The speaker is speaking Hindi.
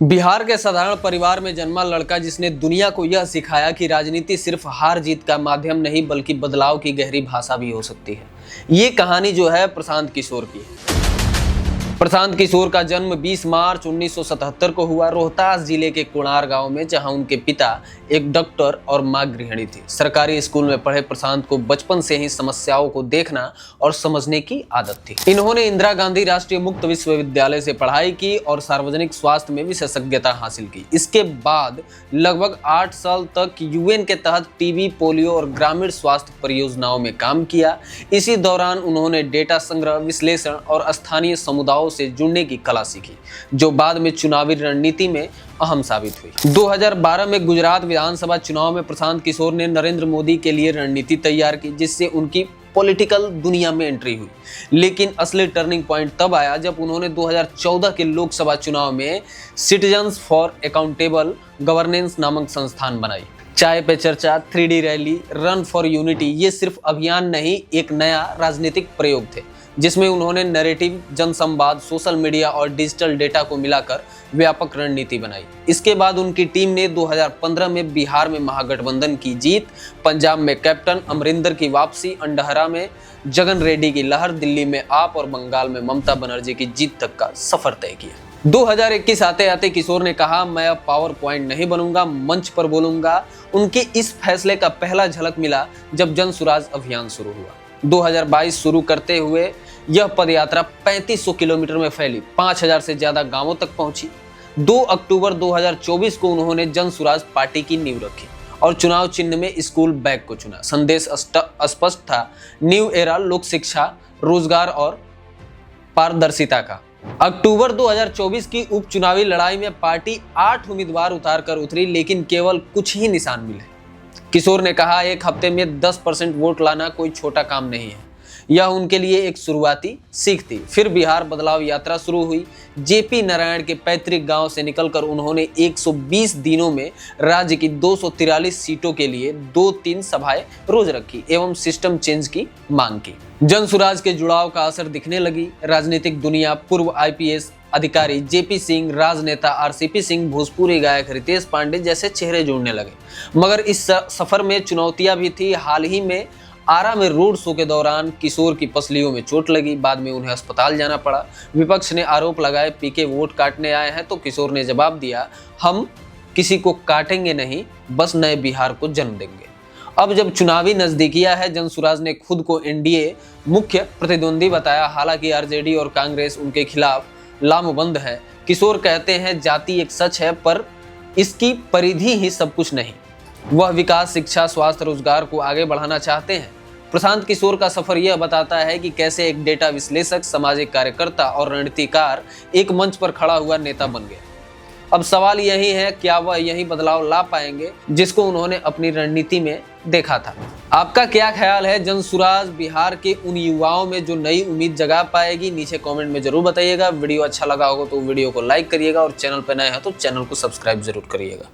बिहार के साधारण परिवार में जन्मा लड़का जिसने दुनिया को यह सिखाया कि राजनीति सिर्फ हार जीत का माध्यम नहीं बल्कि बदलाव की गहरी भाषा भी हो सकती है। ये कहानी जो है प्रशांत किशोर की है। प्रशांत किशोर का जन्म 20 मार्च 1977 को हुआ रोहतास जिले के कुणार गांव में, जहां उनके पिता एक डॉक्टर और मां गृहिणी थी। सरकारी स्कूल में पढ़े प्रशांत को बचपन से ही समस्याओं को देखना और समझने की आदत थी। इन्होंने इंदिरा गांधी राष्ट्रीय मुक्त विश्वविद्यालय से पढ़ाई की और सार्वजनिक स्वास्थ्य में विशेषज्ञता हासिल की। इसके बाद लगभग 8 साल तक यूएन के तहत टीबी, पोलियो और ग्रामीण स्वास्थ्य परियोजनाओं में काम किया। इसी दौरान उन्होंने डेटा संग्रह, विश्लेषण और स्थानीय समुदायों से जुड़ने की कला सीखी, जो बाद में चुनावी रणनीति में अहम साबित हुई। 2012 में गुजरात विधानसभा चुनाव में प्रशांत किशोर ने नरेंद्र मोदी के लिए रणनीति तैयार की, जिससे उनकी पॉलिटिकल दुनिया में एंट्री हुई। लेकिन असली टर्निंग पॉइंट तब आया जब उन्होंने 2014 के लोकसभा चुनाव में सिटीजन्स फॉर अकाउंटेबल गवर्नेंस नामक संस्थान बनाई। चाय पे चर्चा, 3D rally, run for unity, ये सिर्फ अभियान नहीं, एक नया राजनीतिक प्रयोग थे, जिसमें उन्होंने नैरेटिव, जनसंवाद, सोशल मीडिया और डिजिटल डेटा को मिलाकर व्यापक रणनीति बनाई। इसके बाद उनकी टीम ने 2015 में बिहार में महागठबंधन की जीत, पंजाब में कैप्टन अमरिंदर की वापसी, अंडहरा में जगन रेड्डी की लहर, दिल्ली में आप और बंगाल में ममता बनर्जी की जीत तक का सफर तय किया। 2021 आते आते किशोर ने कहा, मैं अब पावर पॉइंट नहीं बनूंगा, मंच पर बोलूंगा। उनके इस फैसले का पहला झलक मिला जब जन सुराज अभियान शुरू हुआ। 2022 शुरू करते हुए यह पदयात्रा 3500 किलोमीटर में फैली, 5000 से ज्यादा गांवों तक पहुंची। 2 अक्टूबर 2024 को उन्होंने जन सुराज पार्टी की नींव रखी और चुनाव चिन्ह में स्कूल बैग को चुना। संदेश स्पष्ट था, न्यू एरा, लोक शिक्षा, रोजगार और पारदर्शिता का। अक्टूबर 2024 की उपचुनावी लड़ाई में पार्टी 8 उम्मीदवार उतार कर उतरी, लेकिन केवल कुछ ही निशान मिले। किशोर ने कहा, एक हफ्ते में 10% वोट लाना कोई छोटा काम नहीं है। यह उनके लिए एक शुरुआती सीख थी। फिर बिहार बदलाव यात्रा शुरू हुई। जेपी नारायण के पैतृक गांव से निकलकर उन्होंने 120 दिनों में राज्य की 243 सीटों के लिए 2-3 सभाएं रोज रखी एवं सिस्टम चेंज की मांग की। जन सुराज के जुड़ाव का असर दिखने लगी। राजनीतिक दुनिया, पूर्व IPS अधिकारी JP सिंह, राजनेता RCP सिंह, भोजपुरी गायक रितेश पांडे जैसे चेहरे जुड़ने लगे। मगर इस सफर में चुनौतियां भी थी। हाल ही में आरा में रोड शो के दौरान किशोर की पसलियों में चोट लगी, बाद में उन्हें अस्पताल जाना पड़ा। विपक्ष ने आरोप लगाए, पीके वोट काटने आए हैं, तो किशोर ने जवाब दिया, हम किसी को काटेंगे नहीं, बस नए बिहार को जन्म देंगे। अब जब चुनावी नजदीकियां है, जन सुराज ने खुद को NDA मुख्य प्रतिद्वंदी बताया। हालांकि RJD और कांग्रेस उनके खिलाफ लामबंद है। किशोर कहते हैं, जाति एक सच है पर इसकी परिधि ही सब कुछ नहीं। वह विकास, शिक्षा, स्वास्थ्य, रोजगार को आगे बढ़ाना चाहते हैं। प्रशांत किशोर का सफर यह बताता है कि कैसे एक डेटा विश्लेषक, सामाजिक कार्यकर्ता और रणनीतिकार एक मंच पर खड़ा हुआ नेता बन गया। अब सवाल यही है, क्या वह यही बदलाव ला पाएंगे जिसको उन्होंने अपनी रणनीति में देखा था? आपका क्या ख्याल है? जन सुराज बिहार के उन युवाओं में जो नई उम्मीद जगा पाएगी? नीचे कमेंट में जरूर बताइएगा। वीडियो अच्छा लगा होगा तो वीडियो को लाइक करिएगा और चैनल पर नए हैं तो चैनल को सब्सक्राइब जरूर करिएगा।